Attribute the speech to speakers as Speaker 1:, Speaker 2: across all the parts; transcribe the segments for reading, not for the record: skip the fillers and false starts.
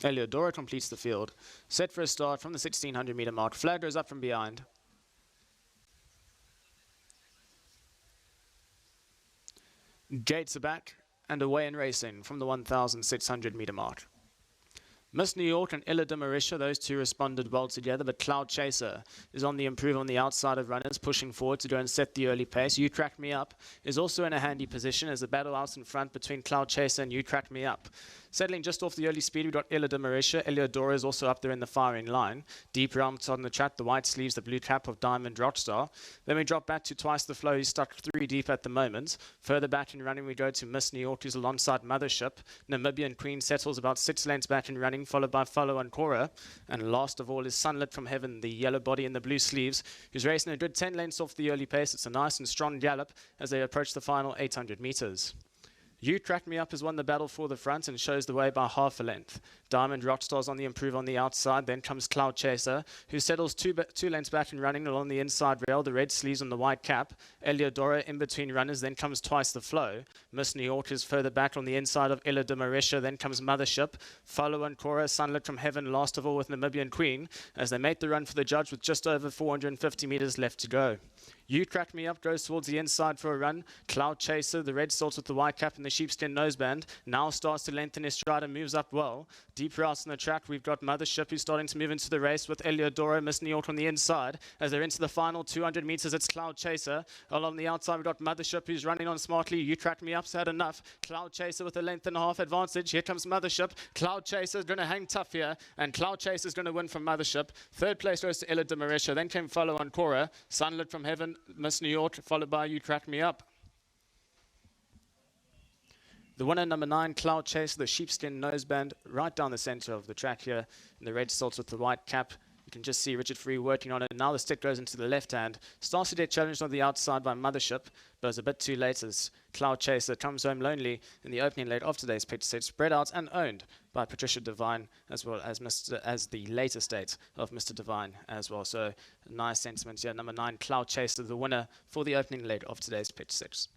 Speaker 1: Eleodora completes the field. Set for a start from the 1600 meter mark. Flag goes up from behind. Gates are back and away and racing from the 1600 meter mark. Miss New York and Illa de Marisha, those two responded well together, but Cloud Chaser is on the improve on the outside of runners, pushing forward to go and set the early pace. You Crack Me Up is also in a handy position as the battle out in front between Cloud Chaser and You Crack Me Up. Settling just off the early speed, we've got Illa de Marisha. Eleodora is also up there in the firing line. Deep rounds on the track, the white sleeves, the blue cap of Diamond Rockstar. Then we drop back to Twice the Flow, who's stuck 3 deep at the moment. Further back in running, we go to Miss New York, who's alongside Mothership. Namibian Queen settles about 6 lengths back in running, followed by Follow and Cora. And last of all is Sunlit from Heaven, the yellow body in the blue sleeves, who's racing a good 10 lengths off the early pace. It's a nice and strong gallop as they approach the final 800 meters. You Crack Me Up has won the battle for the front and shows the way by half a length. Diamond Rockstar's on the improve on the outside. Then comes Cloud Chaser, who settles two lengths back and running along the inside rail, the red sleeves on the white cap. Eleodora in between runners. Then comes Twice the Flow. Miss New York is further back on the inside of Illa de Marisha. Then comes Mothership. Follow and Cora, Sunlit from Heaven, last of all with Namibian Queen, as they make the run for the judge with just over 450 meters left to go. You Crack Me Up goes towards the inside for a run. Cloud Chaser, the red salts with the white cap and the sheepskin noseband, now starts to lengthen his stride and moves up well. Deep routes on the track, we've got Mothership who's starting to move into the race with Eleodora, Miss New York on the inside. As they're into the final 200 meters, it's Cloud Chaser. Along the outside, we've got Mothership who's running on smartly. You Crack Me Up's had enough. Cloud Chaser with a length and a half advantage. Here comes Mothership. Cloud Chaser's going to hang tough here, and Cloud Chaser's going to win from Mothership. Third place goes to Illa de Marisha. Then came Follow on Cora. Sunlit from Heaven, Miss New York, followed by You Crack Me Up. The winner, number 9, Cloud Chaser, the sheepskin noseband, right down the center of the track here, in the red salts with the white cap. You can just see Richard Free working on it. Now the stick goes into the left hand. Starts to get challenged on the outside by Mothership, but it's a bit too late as Cloud Chaser comes home lonely in the opening leg of today's pitch set, spread out and owned by Patricia Devine, as well as the later state of Mr. Devine as well. So nice sentiment here. Number 9, Cloud Chaser, the winner for the opening leg of today's pitch 6.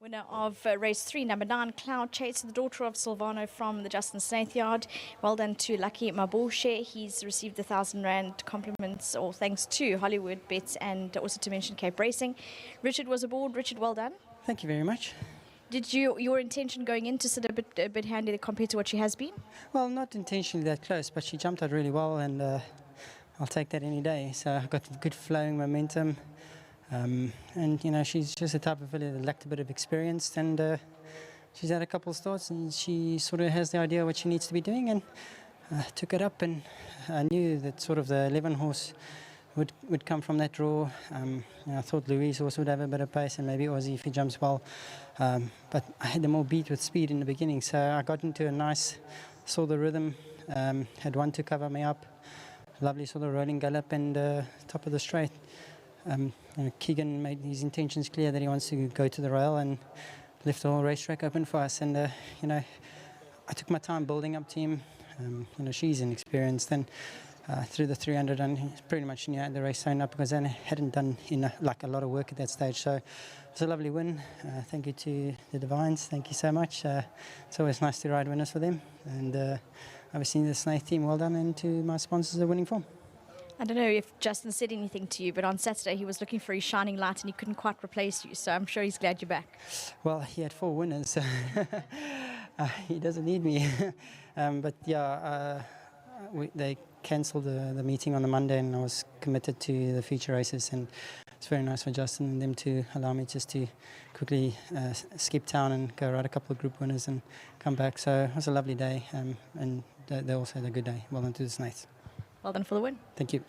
Speaker 2: Winner of race 3, number 9, Cloud Chaser, the daughter of Silvano from the Justin Snaith Yard. Well done to Lucky Maboshe. He's received the R1,000 compliments, or thanks to Hollywood Bets and also to mention Cape Racing. Richard was aboard. Richard, well done.
Speaker 3: Thank you very much.
Speaker 2: Did your intention going in to sit a bit handy compared to what she has been?
Speaker 3: Well, not intentionally that close, but she jumped out really well, and I'll take that any day. So I got good flowing momentum. And, you know, she's just the type of filly that lacked a bit of experience, and she's had a couple of starts, and she sort of has the idea of what she needs to be doing, and took it up, and I knew that sort of the 11 horse would come from that draw. You know, I thought Louise also would have a bit of pace, and maybe Aussie if he jumps well. But I had them all beat with speed in the beginning, so I got into a nice, saw the rhythm, had one to cover me up, lovely sort of rolling gallop, and top of the straight. You know, Keegan made his intentions clear that he wants to go to the rail and left the whole racetrack open for us. And you know, I took my time building up to him. You know, she's inexperienced, and through the 300, and pretty much knew the race signed up because I hadn't done like a lot of work at that stage. So it's a lovely win. Thank you to the Divines. Thank you so much. It's always nice to ride winners for them. And obviously the Snaith team, well done, and to my sponsors, a winning form.
Speaker 2: I don't know if Justin said anything to you, but on Saturday he was looking for his shining light and he couldn't quite replace you, so I'm sure he's glad you're back.
Speaker 3: Well, he had 4 winners, so he doesn't need me. But yeah, they cancelled the meeting on the Monday, and I was committed to the feature races, and it's very nice for Justin and them to allow me just to quickly skip town and go ride a couple of group winners and come back. So it was a lovely day, and they also had a good day. Well done to the Snaiths.
Speaker 2: Well done for the win.
Speaker 3: Thank you.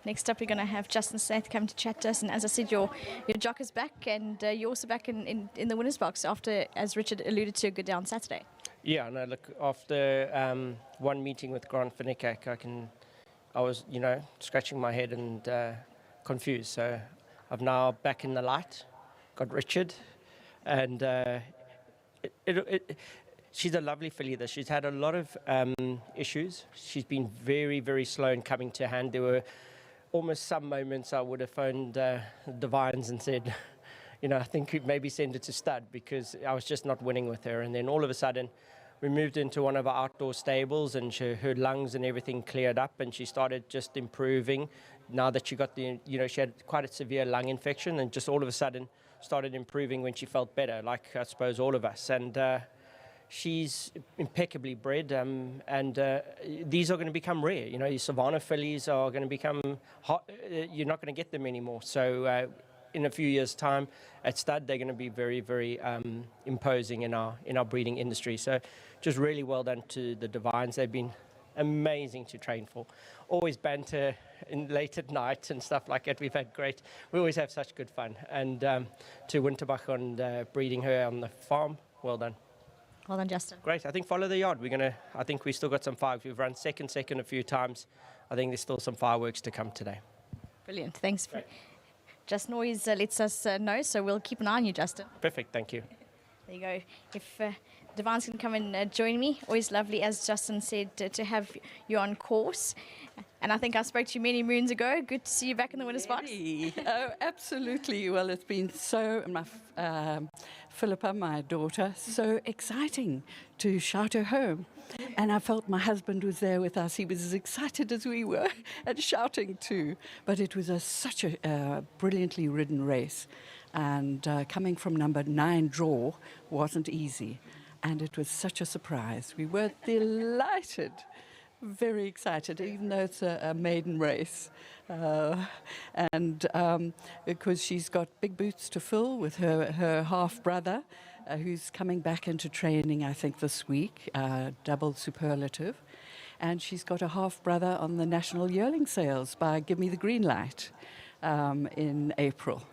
Speaker 2: Next up, we're going to have Justin Snaith come to chat to us. And as I said, your jockey's back, and you're also back in the winner's box after, as Richard alluded to, a good day on Saturday.
Speaker 4: Yeah, no, look, after one meeting with Grant Finicak, I was, you know, scratching my head and confused. So I've now back in the light, got Richard, and she's a lovely filly. She's had a lot of issues. She's been very, very slow in coming to hand. There were almost some moments I would have phoned Divines and said, I think we'd maybe send it to stud because I was just not winning with her. And then all of a sudden, we moved into one of our outdoor stables and her lungs and everything cleared up and she started just improving. Now that she got she had quite a severe lung infection and just all of a sudden started improving when she felt better, like I suppose all of us. And she's impeccably bred, and these are going to become rare. Your Savannah fillies are going to become hot. You're not going to get them anymore. So in a few years' time, at stud, they're going to be very, very imposing in our breeding industry. So just really well done to the Divines. They've been amazing to train for. Always banter late at night and stuff like that. We always have such good fun. And to Winterbach on breeding her on the farm, well done.
Speaker 2: Well done, Justin.
Speaker 4: Great. I think follow the yard. I think we still got some fireworks. We've run second a few times. I think there's still some fireworks to come today.
Speaker 2: Brilliant. Thanks. Just Noise lets us know, so we'll keep an eye on you, Justin.
Speaker 4: Perfect. Thank you.
Speaker 2: There you go. If Divines can come and join me, always lovely, as Justin said, to have you on course. And I think I spoke to you many moons ago. Good to see you back in the winner's box.
Speaker 5: Oh, absolutely. Well, it's been so, Philippa, my daughter, so exciting to shout her home. And I felt my husband was there with us. He was as excited as we were and shouting too. But it was such a brilliantly ridden race. And coming from number 9 draw wasn't easy. And it was such a surprise. We were delighted. Very excited, even though it's a maiden race. Because she's got big boots to fill with her half-brother, who's coming back into training, I think, this week, double superlative. And she's got a half-brother on the National Yearling Sales by Give Me the Green Light in April,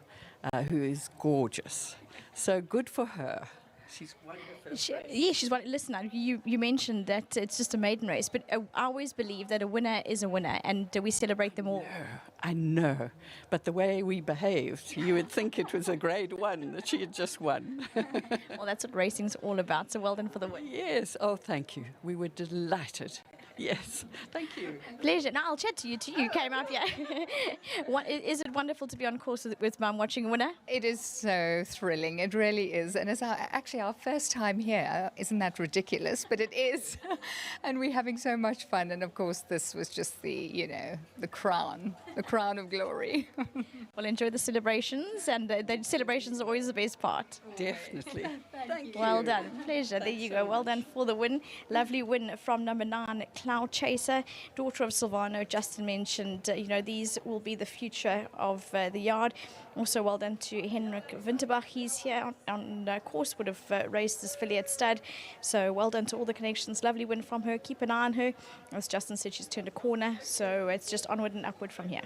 Speaker 5: who is gorgeous. So good for her. She's wonderful.
Speaker 2: She's wonderful. Listen, you mentioned that it's just a maiden race, but I always believe that a winner is a winner, and we celebrate them all.
Speaker 5: I know, but the way we behaved, you would think it was a grade 1, that she had just won.
Speaker 2: Well, that's what racing's all about, so well done for the win.
Speaker 5: Yes, oh, thank you. We were delighted. Yes, thank you.
Speaker 2: Pleasure. Now I'll chat to you too. You came out here. Is it wonderful to be on course with Mum watching a winner?
Speaker 6: It is so thrilling. It really is. And it's actually our first time here. Isn't that ridiculous? But it is. And we're having so much fun. And of course, this was just the crown of glory.
Speaker 2: Well, enjoy the celebrations. And the celebrations are always the best part.
Speaker 5: Definitely. Thank you.
Speaker 2: Well done. Pleasure. There you go. Well done for the win. Lovely win from number 9, Cloud Chaser, daughter of Silvano. Justin mentioned, these will be the future of the yard. Also, well done to Henrik Winterbach. He's here on course, would have raced his filly at stud. So well done to all the connections. Lovely win from her. Keep an eye on her. As Justin said, she's turned a corner. So it's just onward and upward from here.